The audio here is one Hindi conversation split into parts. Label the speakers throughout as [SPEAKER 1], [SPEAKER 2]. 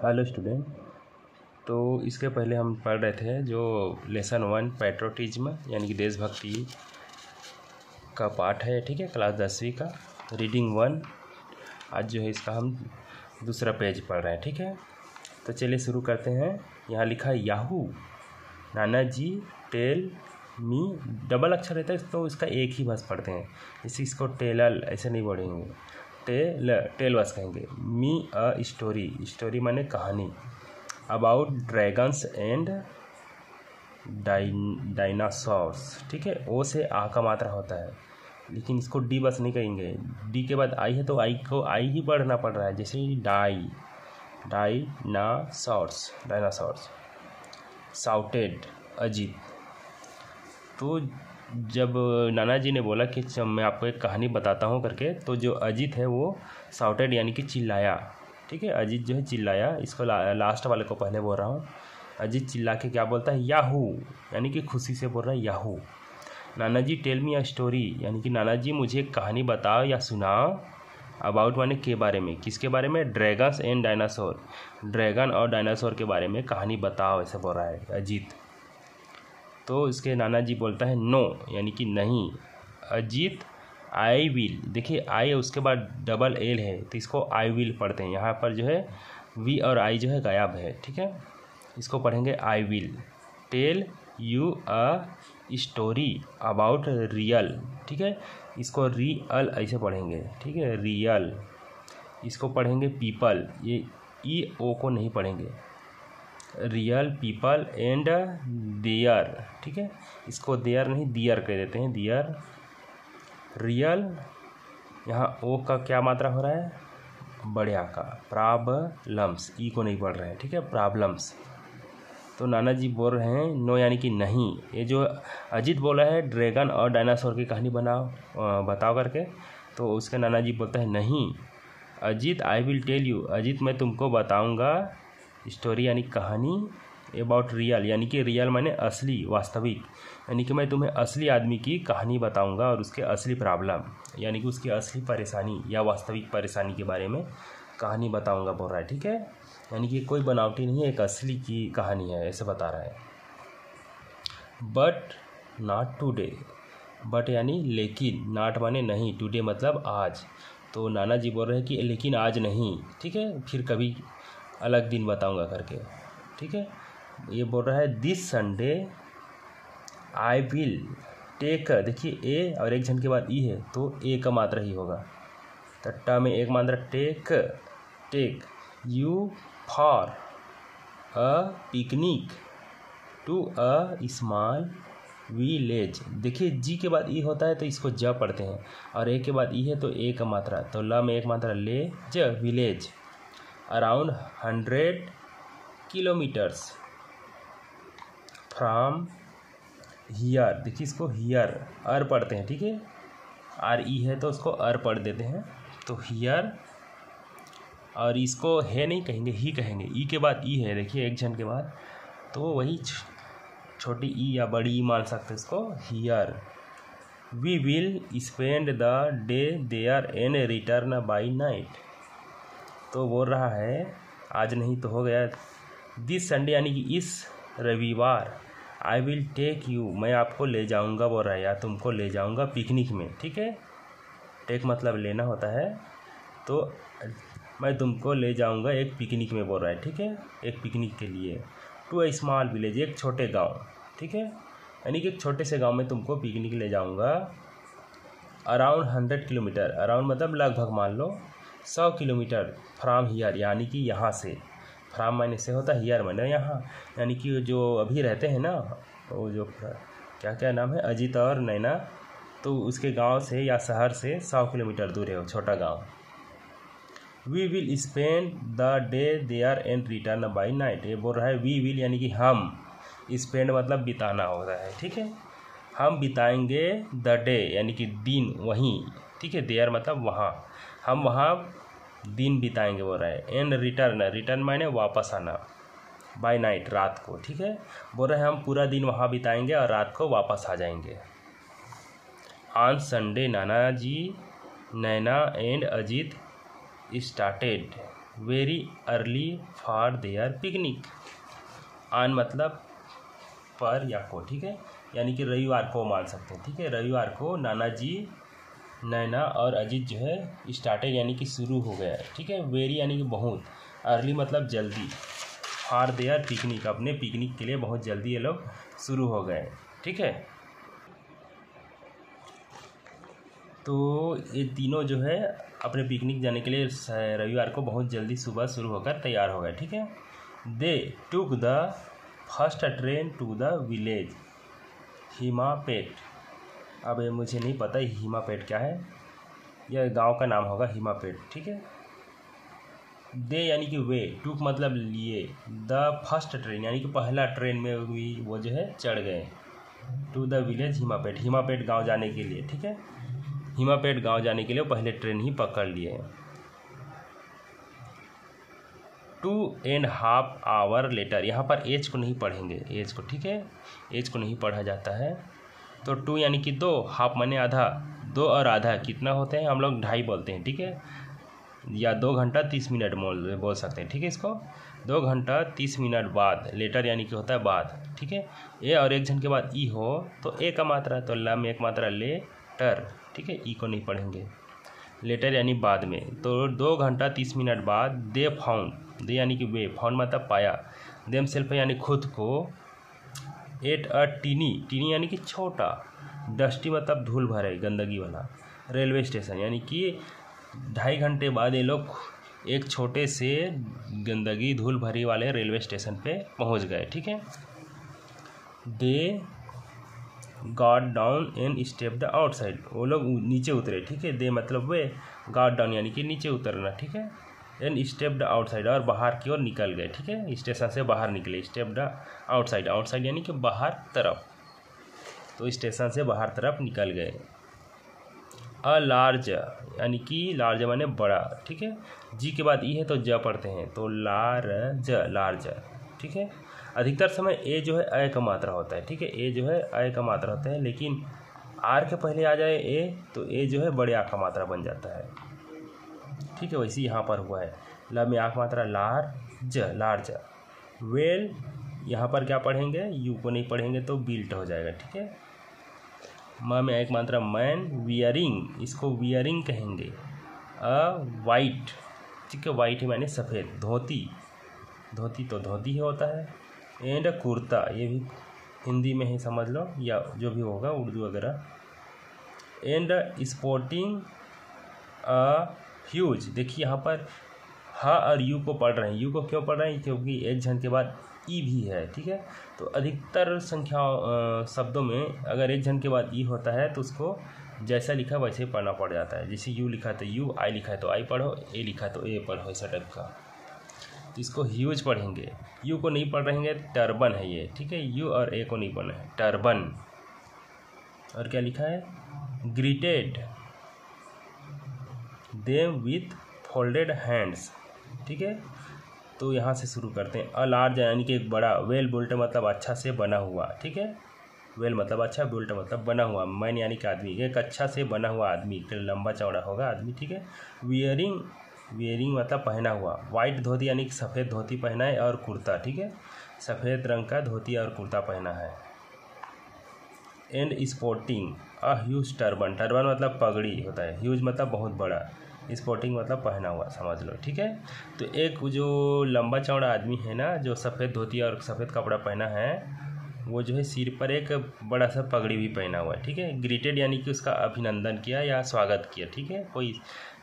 [SPEAKER 1] Hello student. तो इसके पहले हम पढ़ रहे थे जो लेसन 1 पैट्रोटिज्म यानी कि देशभक्ति का पाठ है, ठीक है, क्लास 10वीं का रीडिंग 1। आज जो है इसका हम दूसरा पेज पढ़ रहे हैं, ठीक है। तो चलिए शुरू करते हैं। यहाँ लिखा है याहू नानाजी टेल मी, डबल अक्षर रहता है तो इसका एक ही बस पढ़ते हैं, इसी इसको टेलल ऐसे नहीं पढ़ेंगे, टेल बस कहेंगे। मी अ स्टोरी, स्टोरी माने कहानी, अबाउट ड्रैगन्स एंड डायनासोर्स, ठीक है। ओ से आ का मात्रा होता है, लेकिन इसको डी बस नहीं कहेंगे, डी के बाद आई है तो आई को आई ही पढ़ना पड़ रहा है, जैसे डायनासोर्स। साउटेड अजीत। तो जब नाना जी ने बोला कि मैं आपको एक कहानी बताता हूँ करके, तो जो अजीत है वो साउटेड यानी कि चिल्लाया, ठीक है। अजीत जो है चिल्लाया, इसको लास्ट वाले को पहले बोल रहा हूँ। अजीत चिल्ला के क्या बोलता है? याहू, यानी कि खुशी से बोल रहा है Yahoo. Nana ji tell me a story, यानी कि नाना जी मुझे एक कहानी बताओ या सुनाओ। अबाउट माने के बारे में, किसके बारे में? ड्रैगन्स एंड डायनासोर, ड्रैगन और डायनासोर के बारे में कहानी बताओ, ऐसे बोल रहा है अजीत। तो इसके नाना जी बोलता है नो, यानी कि नहीं। अजीत आई विल, देखिए आई उसके बाद डबल एल है तो इसको आई विल पढ़ते हैं। यहाँ पर जो है वी और आई जो है गायब है, ठीक है। इसको पढ़ेंगे I will tell you a story about real, ठीक है। इसको रियल ऐसे पढ़ेंगे, ठीक है, रियल। इसको पढ़ेंगे पीपल, ये ई ओ को नहीं पढ़ेंगे, रियल पीपल एंड देयर, ठीक है। इसको देयर नहीं दियर कह देते हैं, दियर। रियल, यहाँ ओ का क्या मात्रा हो रहा है? बढ़िया का। प्रॉब्लम्स, ई को नहीं पढ़ रहे हैं, ठीक है, प्रॉब्लम्स। तो नाना जी बोल रहे हैं नो यानी कि नहीं। ये जो अजीत बोला है ड्रैगन और डायनासोर की कहानी बताओ करके, तो उसके नाना जी बोलते हैं नहीं। Ajit I will tell you, Ajit मैं तुमको बताऊंगा स्टोरी यानी कहानी, अबाउट रियल यानी कि रियल माने असली, वास्तविक, यानी कि मैं तुम्हें असली आदमी की कहानी बताऊंगा और उसके असली प्रॉब्लम यानी कि उसकी असली परेशानी या वास्तविक परेशानी के बारे में कहानी बताऊंगा बोल रहा है, ठीक है। यानी कि कोई बनावटी नहीं है, एक असली की कहानी है, ऐसे बता रहा है। बट नॉट टुडे, बट यानी लेकिन, नॉट माने नहीं, टुडे मतलब आज। तो नाना जी बोल रहे हैं कि लेकिन आज नहीं, ठीक है, फिर कभी अलग दिन बताऊंगा करके, ठीक है। ये बोल रहा है this Sunday I will take, देखिए ए और एक जन के बाद ई है तो ए का मात्रा ही होगा, तो ट में एक मात्रा take you for a picnic to a small village. देखिए जी के बाद ई होता है तो इसको ज पढ़ते हैं, और ए के बाद ई है तो ए का मात्रा, तो ल में एक मात्रा ले ज, village. Around 100 kilometres from here, देखिए इसको हियर अर पढ़ते हैं, ठीक है, आर ई है तो उसको अर पढ़ देते हैं, तो हियर। और इसको है नहीं कहेंगे, ही कहेंगे, ई के बाद ई है, देखिए एक जन के बाद, तो वही छोटी ई या बड़ी ई मान सकते हैं इसको, here. We will spend the day there and return by night. तो बोल रहा है आज नहीं तो हो गया, दिस संडे यानी कि इस रविवार, आई विल टेक यू, मैं आपको ले जाऊंगा बोल रहा है, या तुमको ले जाऊंगा पिकनिक में, ठीक है। टेक मतलब लेना होता है, तो मैं तुमको ले जाऊंगा एक पिकनिक में बोल रहा है, ठीक है, एक पिकनिक के लिए। टू अ स्मॉल विलेज, एक छोटे गांव, ठीक है, यानी कि एक छोटे से गांव में तुमको पिकनिक ले जाऊंगा। अराउंड 100 किलोमीटर, अराउंड मतलब लगभग मान लो 100 किलोमीटर फ्राम हियर, यानी कि यहाँ से, फ्राम मायने से होता है, हियर मायने यहाँ, यानी कि जो अभी रहते हैं ना, वो जो क्या क्या नाम है, अजीत और नैना, तो उसके गांव से या शहर से 100 किलोमीटर दूर है वो छोटा गांव। We will spend the day there and return by night, ये बोल रहा है वी विल यानी कि हम, स्पेंड मतलब बिताना होता है, ठीक है, हम बिताएंगे द डे यानी कि दिन वहीं, ठीक है, देयर मतलब वहाँ, हम वहाँ दिन बिताएंगे बोल रहा है। एंड रिटर्न मायने वापस आना, बाय नाइट रात को, ठीक है, बोल रहे हैं हम पूरा दिन वहाँ बिताएंगे और रात को वापस आ जाएंगे। ऑन संडे नाना ji, Naina and Ajit started very early for their picnic. On मतलब पर या को, ठीक है, यानी कि रविवार को मान सकते हैं, ठीक है। रविवार को नाना जी, नैना और अजीत जो है स्टार्टेड यानी कि शुरू हो गया है, ठीक है। वेरी यानी कि बहुत, अर्ली मतलब जल्दी, फॉर देयर पिकनिक अपने पिकनिक के लिए बहुत जल्दी ये लोग शुरू हो गए, ठीक है। तो ये तीनों जो है अपने पिकनिक जाने के लिए रविवार को बहुत जल्दी सुबह शुरू होकर तैयार हो गए, ठीक है। They took the first train to the village Himapet. अब ये मुझे नहीं पता हिमापेट क्या है, यह गांव का नाम होगा हिमापेट, ठीक है। दे यानी कि वे, टुक मतलब लिए, द फर्स्ट ट्रेन यानी कि पहला ट्रेन में भी वो जो है चढ़ गए, टू द विलेज हिमापेट, हिमापेट गांव जाने के लिए, ठीक है। हिमापेट गांव जाने के लिए पहले ट्रेन ही पकड़ लिए। 2.5 आवर लेटर, यहाँ पर एज को नहीं पढ़ेंगे, एज को, ठीक है, एज को नहीं पढ़ा जाता है। तो 2 यानी कि 2, हाफ माने आधा, 2 और आधा कितना होते हैं, हम लोग 2.5 बोलते हैं, ठीक है, या 2 घंटा 30 मिनट बोल सकते हैं, ठीक है। इसको 2 घंटा 30 मिनट बाद, लेटर यानी कि होता है बाद, ठीक है। ए और एक जन के बाद ई हो तो ए का मात्रा, तो ला में एक मात्रा लेटर, ठीक है, ई को नहीं पढ़ेंगे। लेटर यानी बाद में, तो 2 घंटा 30 मिनट बाद दे फाउंड, दे यानी कि वे, फाउंड मतलब पाया, देम सेल्फ यानी खुद को, एट अ टीनी, टीनी यानी कि छोटा, डस्टी मतलब धूल भरे गंदगी वाला, रेलवे स्टेशन यानी कि 2.5 घंटे बाद ये लोग एक छोटे से गंदगी धूल भरी वाले रेलवे स्टेशन पे पहुंच गए, ठीक है। They got down and step the outside, वो लोग नीचे उतरे, ठीक है। दे मतलब वे, गॉट डाउन यानी कि नीचे उतरना, ठीक है। एंड स्टेप द आउटसाइड और बाहर की ओर निकल गए, ठीक है, स्टेशन से बाहर निकले। स्टेप द आउटसाइड, आउटसाइड यानी कि बाहर तरफ, तो स्टेशन से बाहर तरफ निकल गए। अ लार्ज यानी कि लार्ज माने बड़ा, ठीक है। जी के बाद ई है तो ज पढ़ते हैं, तो लार्ज, लार्ज, ठीक है। अधिकतर समय ए जो है अय का मात्रा होता है, ठीक है, ए जो है अय का मात्रा होता है, लेकिन आर के पहले आ जाए ए तो ए जो है बड़े आ का मात्रा बन जाता है, ठीक है। वैसे यहाँ पर हुआ है, ल में आँख मात्रा लार्ज, लार्ज। वेल यहाँ पर क्या पढ़ेंगे, यू को नहीं पढ़ेंगे तो बिल्ट हो जाएगा, ठीक है। म में एक मात्रा मैन, वियरिंग, इसको वियरिंग कहेंगे। अ वाइट, ठीक है, वाइट माने सफ़ेद, धोती, धोती तो धोती ही होता है। एंड कुर्ता, ये भी हिंदी में ही समझ लो या जो भी होगा उर्दू वगैरह। एंड स्पोर्टिंग अ ह्यूज, देखिए यहाँ पर हा और यू को पढ़ रहे हैं, यू को क्यों पढ़ रहे हैं, क्योंकि एक जन के बाद ई भी है, ठीक है। तो अधिकतर संख्या शब्दों में अगर एक जन के बाद ई होता है तो उसको जैसा लिखा वैसे ही पढ़ना पड़ जाता है। जैसे यू लिखा तो यू, आई लिखा है तो आई पढ़ो, ए लिखा तो ए पढ़ो, ऐसा टाइप का। तो इसको ह्यूज पढ़ेंगे, यू को नहीं पढ़ रहेंगे, टर्बन है ये, ठीक है, यू और ए को नहीं पढ़ना है, टर्बन। और क्या लिखा है, greeted them with folded hands, ठीक है। तो यहाँ से शुरू करते हैं। अ लार्ज यानी कि एक बड़ा, वेल बुल्ट मतलब अच्छा से बना हुआ, ठीक है, वेल मतलब अच्छा, बुल्ट मतलब बना हुआ, मैन यानी कि आदमी, एक अच्छा से बना हुआ आदमी, फिर लंबा चौड़ा होगा आदमी, ठीक है। वियरिंग, वियरिंग मतलब पहना हुआ। वाइट धोती यानी कि सफ़ेद धोती पहना है और कुर्ता, ठीक है, सफ़ेद रंग का धोती और कुर्ता पहना है। And sporting a huge turban, turban मतलब पगड़ी होता है, ह्यूज मतलब बहुत बड़ा, स्पोर्टिंग मतलब पहना हुआ, समझ लो, ठीक है। तो एक जो लंबा चौड़ा आदमी है ना, जो सफ़ेद धोती और सफ़ेद कपड़ा पहना है, वो जो है सिर पर एक बड़ा सा पगड़ी भी पहना हुआ है, ठीक है। ग्रीटेड यानी कि उसका अभिनंदन किया या स्वागत किया, ठीक है। कोई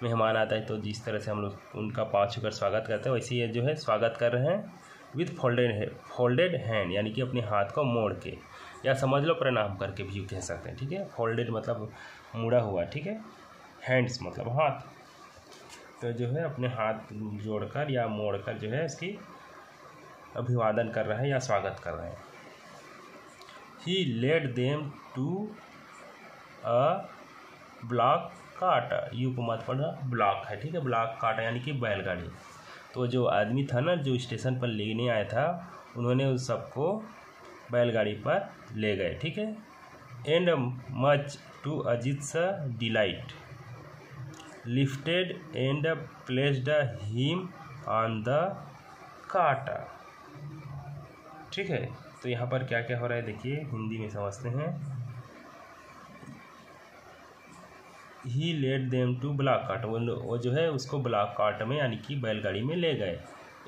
[SPEAKER 1] मेहमान आता है तो जिस तरह से हम लोग उनका पाँव छूकर स्वागत करते हैं, वैसे ये जो है स्वागत कर रहे हैं विथ फोल्डेड हैंड यानी कि अपने हाथ को मोड़ के, या समझ लो प्रणाम करके भी कह सकते हैं, ठीक है। फोल्डेड मतलब मुड़ा हुआ, ठीक है, हैंड्स मतलब हाथ, तो जो है अपने हाथ जोड़कर या मोड़कर जो है इसकी अभिवादन कर रहे हैं या स्वागत कर रहे हैं। He led them to a bullock cart, U को मत पढ़ना, ब्लॉक है, ठीक है, ब्लॉक कार्ट यानी कि बैलगाड़ी। तो जो आदमी था ना जो स्टेशन पर लेने आया था, उन्होंने उस सबको बैलगाड़ी पर ले गए, ठीक है। And much to Ajit's delight lifted and placed him on the cart. ठीक है, तो यहाँ पर क्या क्या हो रहा है देखिए, हिंदी में समझते हैं। He led them to bullock cart, वो जो है उसको ब्लॉक कार्ट में यानी कि बैलगाड़ी में ले गए।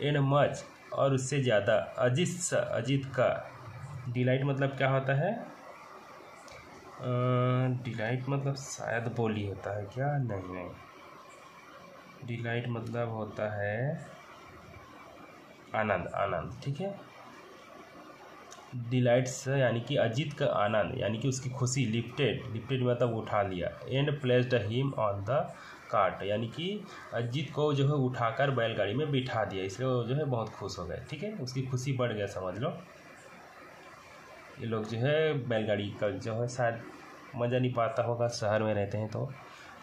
[SPEAKER 1] एंड मच, और उससे ज़्यादा, अजीत का, डिलाइट मतलब क्या होता है, डिलाइट मतलब शायद बोली होता है क्या, नहीं, डिलाइट मतलब होता है आनंद। ठीक है, डिलाइट्स यानी कि अजीत का आनंद यानी कि उसकी खुशी, लिफ्टेड मतलब उठा लिया। And placed him on the cart, यानी कि अजीत को जो है उठाकर बैलगाड़ी में बिठा दिया, इसलिए वो जो है बहुत खुश हो गए। ठीक है, उसकी खुशी बढ़ गया, समझ लो। ये लोग जो है बैलगाड़ी का जो है शायद मज़ा नहीं पाता होगा, शहर में रहते हैं, तो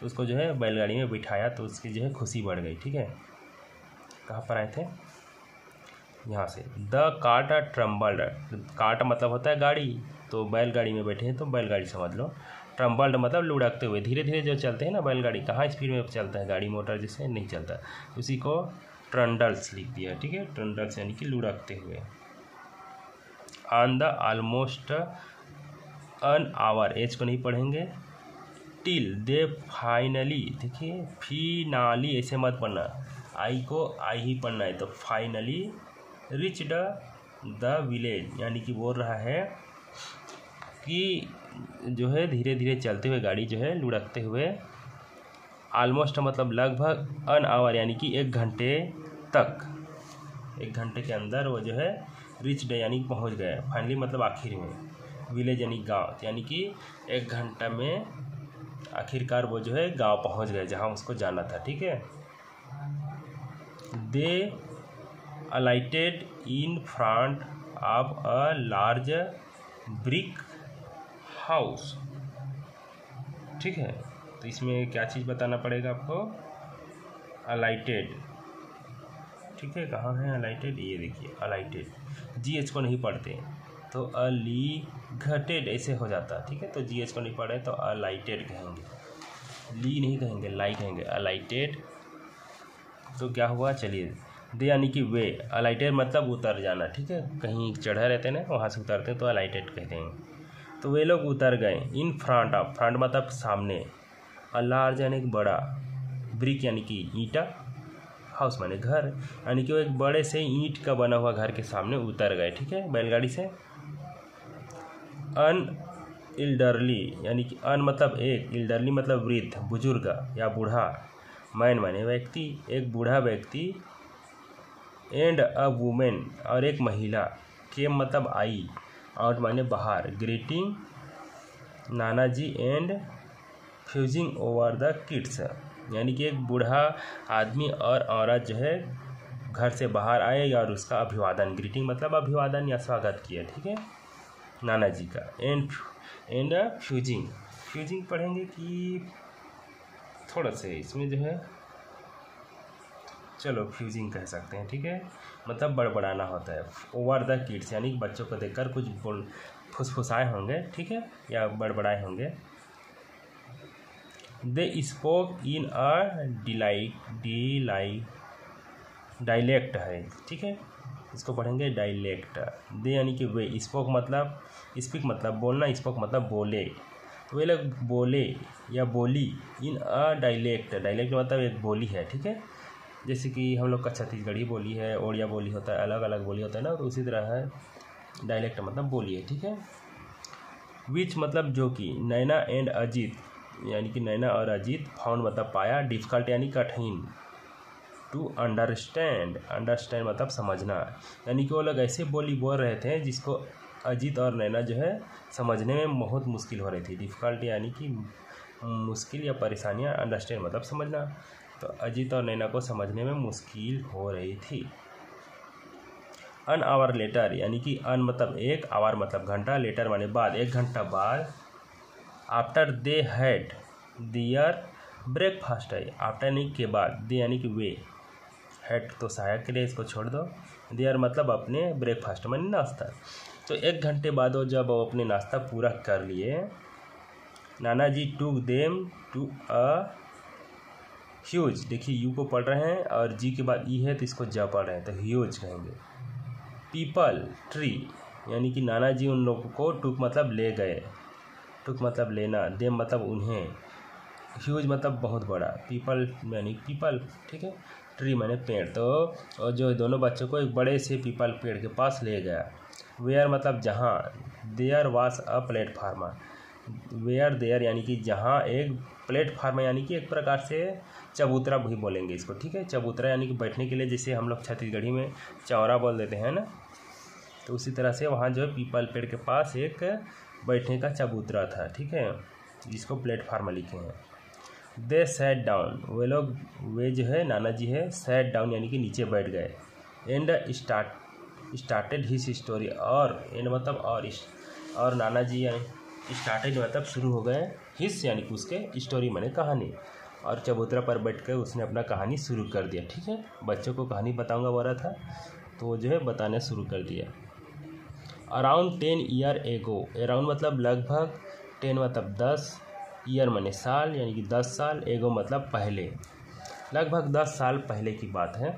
[SPEAKER 1] उसको जो है बैलगाड़ी में बिठाया तो उसकी जो है खुशी बढ़ गई। ठीक है, कहाँ पर आए थे, यहाँ से। द कार्ट ट्रम्बल्ड, कार्ट मतलब होता है गाड़ी, तो बैलगाड़ी में बैठे हैं तो बैलगाड़ी समझ लो। ट्रम्बल्ड मतलब लुढ़कते हुए, धीरे धीरे जो चलते हैं ना बैलगाड़ी, कहाँ स्पीड में चलता है गाड़ी मोटर जैसे नहीं चलता, उसी को ट्रंडल्स लिख दिया। ठीक है, ट्रंडल्स यानी कि लुढ़कते हुए। On the almost an hour, as को नहीं पढ़ेंगे। टिल दे फाइनली, देखिए फिनाली ऐसे मत पढ़ना, आई को आई ही पढ़ना है, तो फाइनली रिच्ड द विलेज, यानी कि बोल रहा है कि जो है धीरे धीरे चलते हुए गाड़ी जो है लुढ़कते हुए, ऑलमोस्ट मतलब लगभग, अन आवर यानी कि 1 घंटे तक, 1 घंटे के अंदर वो जो है रिच्ड यानी पहुंच गए। फाइनली मतलब आखिर में, विलेज यानी गांव, यानी कि 1 घंटा में आखिरकार वो जो है गांव पहुंच गए जहां उसको जाना था। ठीक है, they alighted in front of a large brick house. ठीक है, तो इसमें क्या चीज़ बताना पड़ेगा आपको, अलाइटेड। ठीक है, कहाँ है अलाइटेड, ये देखिए अलाइटेड, GH को नहीं पढ़ते तो अलीघटेड ऐसे हो जाता। ठीक है, तो GH को नहीं पढ़े तो अलाइटेड कहेंगे, ली नहीं कहेंगे, लाई कहेंगे, अलाइटेड। तो क्या हुआ, चलिए, दे यानी कि वे, अलाइटेड मतलब उतर जाना। ठीक है, कहीं चढ़ा रहते ना वहाँ से उतरते हैं तो अलाइटेड कहते हैं। तो वे लोग उतर गए, इन फ्रंट ऑफ, फ्रंट मतलब सामने, अ लार्ज यानी कि बड़ा, ब्रिक यानी कि ईंटा, हाउस माने घर, यानी कि वो एक बड़े से ईंट का बना हुआ घर के सामने उतर गए। ठीक है, बैलगाड़ी से। अन इल्डरली यानी कि अन मतलब एक, इल्डरली मतलब वृद्ध, बुजुर्ग या बूढ़ा, मैन माने व्यक्ति, एक बूढ़ा व्यक्ति, एंड अ वुमेन और एक महिला, केम मतलब आई, आउट माने बाहर, greeting nana ji and fussing over the kids, यानी कि एक बूढ़ा आदमी और औरत जो है घर से बाहर आए और उसका अभिवादन, ग्रीटिंग मतलब अभिवादन या स्वागत किया। ठीक है, नाना जी का। एंड फ्यूजिंग पढ़ेंगे कि थोड़ा से इसमें जो है, चलो फ्यूजिंग कह सकते हैं। ठीक है, मतलब बड़बड़ाना होता है। ओवर द किड्स यानी कि बच्चों को देखकर कुछ फुसफुसाए होंगे। ठीक है, या बड़बड़ाए होंगे। They spoke in a dialect है। ठीक है, इसको पढ़ेंगे डायलेक्ट। दे यानी कि वे, स्पोक मतलब, स्पीक मतलब बोलना, स्पोक मतलब बोले, तो वे लोग बोले या बोली, इन अ डायलेक्ट, डायलेक्ट मतलब एक बोली है। ठीक है, जैसे कि हम लोग का छत्तीसगढ़ी बोली है, ओडिया बोली होता है, अलग अलग बोली होता है ना, तो उसी तरह है डायलेक्ट मतलब बोली है। ठीक है, विच मतलब जो कि, नैना एंड अजीत यानी कि नैना और अजीत, फाउंड मतलब पाया, डिफ़िकल्ट यानी कठिन, टू अंडरस्टैंड मतलब समझना, यानी कि वो लोग ऐसे बोली बोल रहे थे जिसको अजीत और नैना जो है समझने में बहुत मुश्किल हो रही थी। डिफ़िकल्ट यानी कि मुश्किल या परेशानियाँ, अंडरस्टैंड मतलब समझना, तो अजीत और नैना को समझने में मुश्किल हो रही थी। अन आवर लेटर यानी कि अन मतलब एक, आवर मतलब घंटा, लेटर माने बाद, 1 घंटा बाद, after they had their breakfast है, आफ्टर यानी के बाद, दे यानी कि वे, हैड तो सहायक के लिए, इसको छोड़ दो, दियर मतलब अपने, ब्रेकफास्ट माने नाश्ता। तो 1 घंटे बाद वो जब वो अपने नाश्ता पूरा कर लिए, नाना जी टूक देम टू अ ह्यूज, देखिए यू को पढ़ रहे हैं और जी के बाद ई है तो इसको ज पढ़ रहे हैं तो ह्यूज कहेंगे। पीपल, ट्री, यानी कि नाना जी उन लोगों को टुक मतलब ले गए, टुक मतलब लेना, देम मतलब उन्हें, ह्यूज मतलब बहुत बड़ा, पीपल यानी पीपल, ठीक है, ट्री माने पेड़। तो और जो दोनों बच्चों को एक बड़े से पीपल पेड़ के पास ले गया। वेयर मतलब जहाँ, there was a platform, where there यानी कि जहाँ एक प्लेटफार्म यानी कि एक प्रकार से चबूतरा भी बोलेंगे इसको, ठीक है, चबूतरा यानी कि बैठने के लिए, जैसे हम लोग छत्तीसगढ़ी में चौरा बोल देते हैं ना, तो उसी तरह से वहाँ जो है पीपल पेड़ के पास एक बैठने का चबूतरा था, ठीक है, जिसको प्लेटफार्म लिखे हैं। दे सैट डाउन, वे जो है नाना जी है, सैट डाउन यानी कि नीचे बैठ गए। एंड स्टार्टेड हिज स्टोरी, और एंड मतलब और नाना जी यानी स्टार्टेड मतलब शुरू हो गए, हिस यानी कि उसके, स्टोरी माने कहानी, और चबूतरा पर बैठ कर उसने अपना कहानी शुरू कर दिया, ठीक है, बच्चों को कहानी बताऊंगा बोला था तो वो जो है बताना शुरू कर दिया। अराउंड 10 ईयर एगो, अराउंड मतलब लगभग, 10 मतलब 10, ईयर माने साल यानी कि 10 साल, एगो मतलब पहले, लगभग 10 साल पहले की बात है।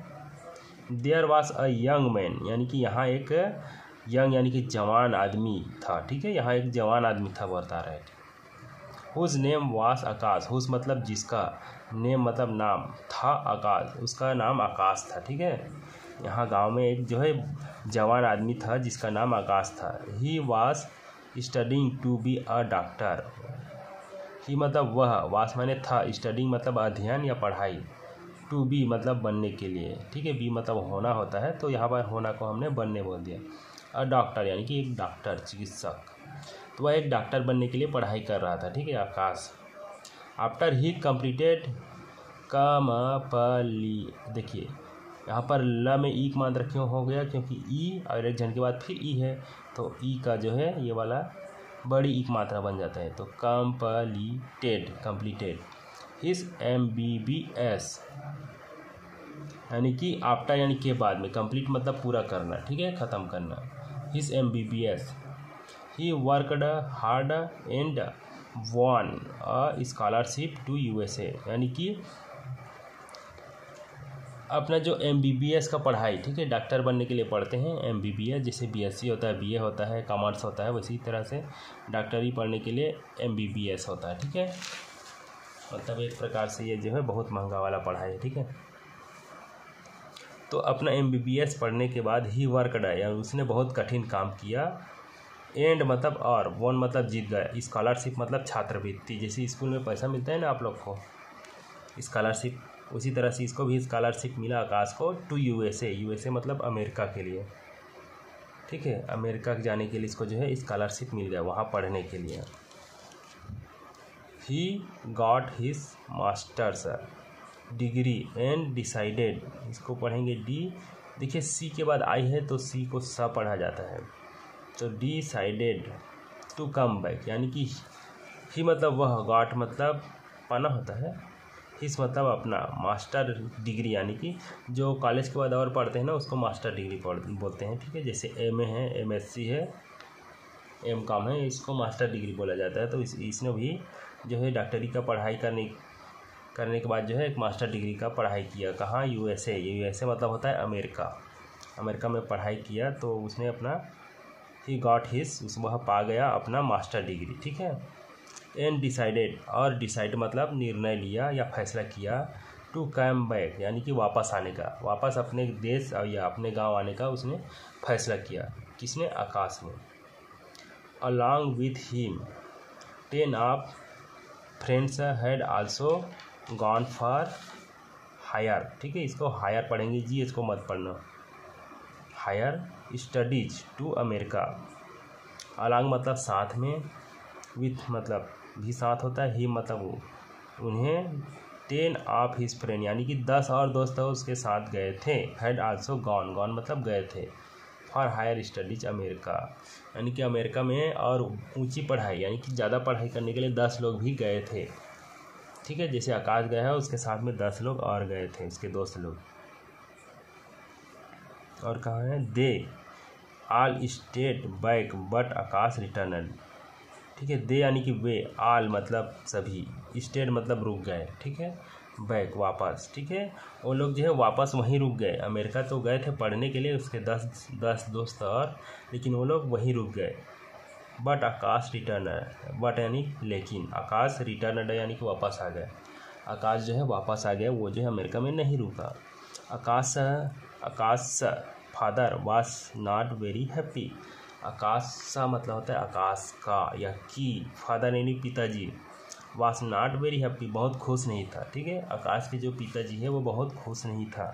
[SPEAKER 1] There was a young man, यानी कि यहाँ एक यंग यानी कि जवान आदमी था, ठीक है, यहाँ एक जवान आदमी था बता रहे थे। हुज नेम वास आकाश, हुज मतलब जिसका, नेम मतलब नाम, था आकाश, उसका नाम आकाश था, ठीक है, यहाँ गांव में एक जो है जवान आदमी था जिसका नाम आकाश था। He was studying to be a doctor, he मतलब वह, वास माने था, स्टडिंग मतलब अध्ययन या पढ़ाई, टू बी मतलब बनने के लिए, ठीक है, बी मतलब होना होता है, तो यहाँ पर होना को हमने बनने बोल दिया। अ डॉक्टर यानी कि एक डॉक्टर, चिकित्सक, तो वह एक डॉक्टर बनने के लिए पढ़ाई कर रहा था, ठीक है, आकाश। आफ्टर ही कम्प्लीटेड कमपली, देखिए यहाँ पर ल में ई मान रखे हो गया क्योंकि ई और एक जन के बाद फिर ई है, तो ई का जो है ये वाला बड़ी ई मात्रा बन जाता है, तो कम्प्लीटेड हिज MBBS, यानी कि आफ्टर यानी के बाद में, कंप्लीट मतलब पूरा करना, ठीक है, ख़त्म करना, his MBBS। He worked hard and won a scholarship to USA, यानी कि अपना जो MBBS का पढ़ाई, ठीक है, डॉक्टर बनने के लिए पढ़ते हैं MBBS, जैसे BSc होता है, BA होता है, कॉमर्स होता है, वैसी तरह से डॉक्टरी पढ़ने के लिए MBBS होता है, ठीक है, मतलब एक प्रकार से ये जो है बहुत महंगा वाला पढ़ाई है, ठीक है। तो अपना MBBS पढ़ने के बाद ही वर्कड, या उसने बहुत कठिन काम किया, एंड मतलब और, वन मतलब जीत गया, स्कॉलरशिप मतलब छात्रवृत्ति, जैसे स्कूल में पैसा मिलता है ना आप लोग को स्कॉलरशिप, उसी तरह से इसको भी स्कॉलरशिप मिला आकाश को, टू USA मतलब अमेरिका के लिए, ठीक है, अमेरिका जाने के लिए इसको जो है स्कॉलरशिप मिल गया वहाँ पढ़ने के लिए। He got his masters degree and decided, इसको पढ़ेंगे डी, देखिए सी के बाद आई है तो सी को स पढ़ा जाता है, तो डिसाइडेड टू कम बैक, यानी कि ही मतलब वह, गॉट मतलब पाना होता है, हिस मतलब अपना, मास्टर डिग्री यानी कि जो कॉलेज के बाद और पढ़ते हैं ना उसको मास्टर डिग्री बोलते हैं, ठीक है, जैसे MA है, MSc है, MCom है, इसको मास्टर डिग्री बोला जाता है। तो इसने भी जो है डॉक्टरी का पढ़ाई करने के बाद जो है एक मास्टर डिग्री का पढ़ाई किया, कहाँ, USA मतलब होता है अमेरिका में पढ़ाई किया, तो उसने अपना ही गॉट हिज, वह पा गया अपना मास्टर डिग्री, ठीक है। एंड डिसाइडेड, और डिसाइड मतलब निर्णय लिया या फैसला किया, टू कम बैक यानी कि वापस आने का, वापस अपने देश या अपने गांव आने का उसने फैसला किया, किसने, आकाश ने। Along with him 10 of friends had also gone for higher, ठीक है, इसको हायर पढ़ेंगे जी, इसको मत पढ़ना, higher studies to America. Along मतलब साथ में, विथ मतलब भी साथ होता है, ही मतलब उन्हें, 10 ऑफ हिज फ्रेंड यानी कि 10 और दोस्त उसके साथ गए थे, हैड आल्सो गॉन मतलब गए थे, फॉर हायर स्टडीज अमेरिका, यानी कि अमेरिका में और ऊंची पढ़ाई यानी कि ज़्यादा पढ़ाई करने के लिए 10 लोग भी गए थे, ठीक है, जैसे आकाश गया है उसके साथ में 10 लोग और गए थे, उसके दोस्त लोग। और कहाँ है, they all state back but Akash returned, ठीक है, दे यानी कि वे, ऑल मतलब सभी, स्टेट मतलब रुक गए, ठीक है, बैक वापस, ठीक है। वो लोग जो है वापस वहीं रुक गए। अमेरिका तो गए थे पढ़ने के लिए, उसके 10 दोस्त और, लेकिन वो लोग वहीं रुक गए। बट आकाश रिटर्न, बट यानी लेकिन आकाश रिटर्न यानी कि वापस आ गए। आकाश जो है वापस आ गया, वो जो है अमेरिका में नहीं रुका। Akash father was not very happy. Akash का मतलब होता है आकाश का या की, फादर यानी पिताजी, वाज नॉट वेरी हैप्पी बहुत खुश नहीं था, ठीक है। आकाश के जो पिताजी है वो बहुत खुश नहीं था।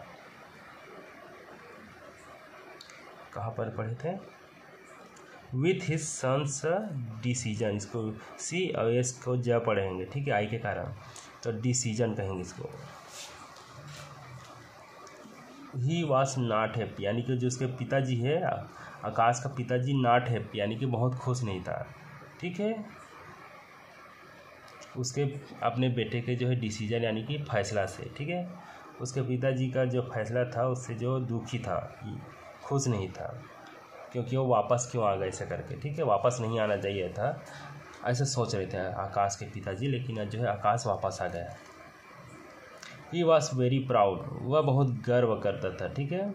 [SPEAKER 1] कहाँ पर पढ़े थे? विथ हिज सन्स डिसीजन, इसको सी और एस को ज पढ़ेंगे, ठीक है, आई के कारण, तो डिसीजन कहेंगे इसको। ही वॉज नॉट हैप्पी यानी कि जो उसके पिताजी है, आकाश का पिताजी नॉट हैप्पी यानी कि बहुत खुश नहीं था, ठीक है, उसके अपने बेटे के जो है डिसीजन यानी कि फैसला से, ठीक है। उसके पिताजी का जो फैसला था उससे जो दुखी था, खुश नहीं था, क्योंकि वो वापस क्यों आ गए ऐसा करके, ठीक है, वापस नहीं आना चाहिए था ऐसा सोच रहे थे आकाश के पिताजी, लेकिन जो है आकाश वापस आ गया। ही वॉज वेरी प्राउड, वह बहुत गर्व करता था, ठीक है,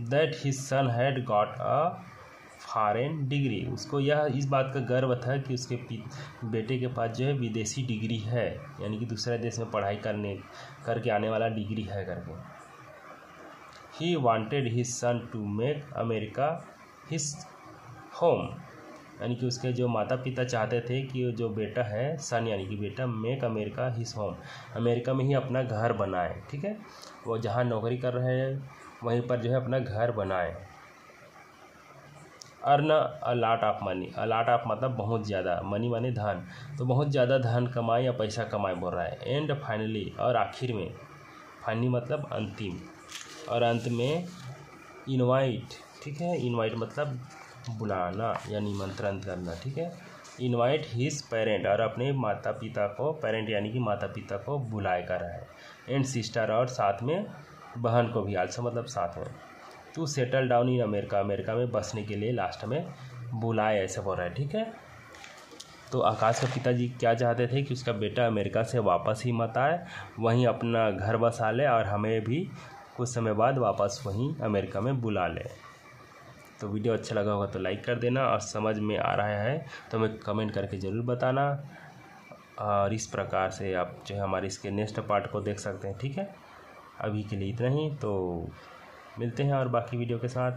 [SPEAKER 1] that his son had got a foreign degree, उसको यह इस बात का गर्व था कि उसके बेटे के पास जो है विदेशी डिग्री है, यानी कि दूसरे देश में पढ़ाई करके आने वाला डिग्री है करके। He wanted his son to make America his home, यानी कि उसके जो माता पिता चाहते थे कि जो बेटा है, सन यानी कि बेटा, make America his home, America में ही अपना घर बनाए, ठीक है, वो जहाँ नौकरी कर रहे हैं वहीं पर जो है अपना घर बनाए। Earn a lot of money, a lot of मतलब बहुत ज़्यादा, मनी माने धन, तो बहुत ज़्यादा धन कमाए या पैसा कमाए बोल रहा है। एंड फाइनली, और आखिर में, फाइनली मतलब अंतिम, और अंत में इनवाइट, ठीक है, इनवाइट मतलब बुलाना या निमंत्रण करना, ठीक है, इनवाइट हिज पेरेंट, और अपने माता पिता को, पेरेंट यानी कि माता पिता को बुलाए कर रहा है। एंड सिस्टर, और साथ में बहन को भी, आल्सो मतलब साथ में, to settle down in America, America में बसने के लिए लास्ट में बुलाए ऐसे बोल रहा है, ठीक है। तो आकाश के पिताजी क्या चाहते थे कि उसका बेटा अमेरिका से वापस ही मत आए, वहीं अपना घर बसा ले और हमें भी कुछ समय बाद वापस वहीं अमेरिका में बुला ले। तो वीडियो अच्छा लगा होगा तो लाइक कर देना, और समझ में आ रहा है तो हमें कमेंट करके ज़रूर बताना, और इस प्रकार से आप जो है हमारे इसके नेक्स्ट पार्ट को देख सकते हैं, ठीक है। अभी के लिए इतना ही, तो मिलते हैं और बाकी वीडियो के साथ।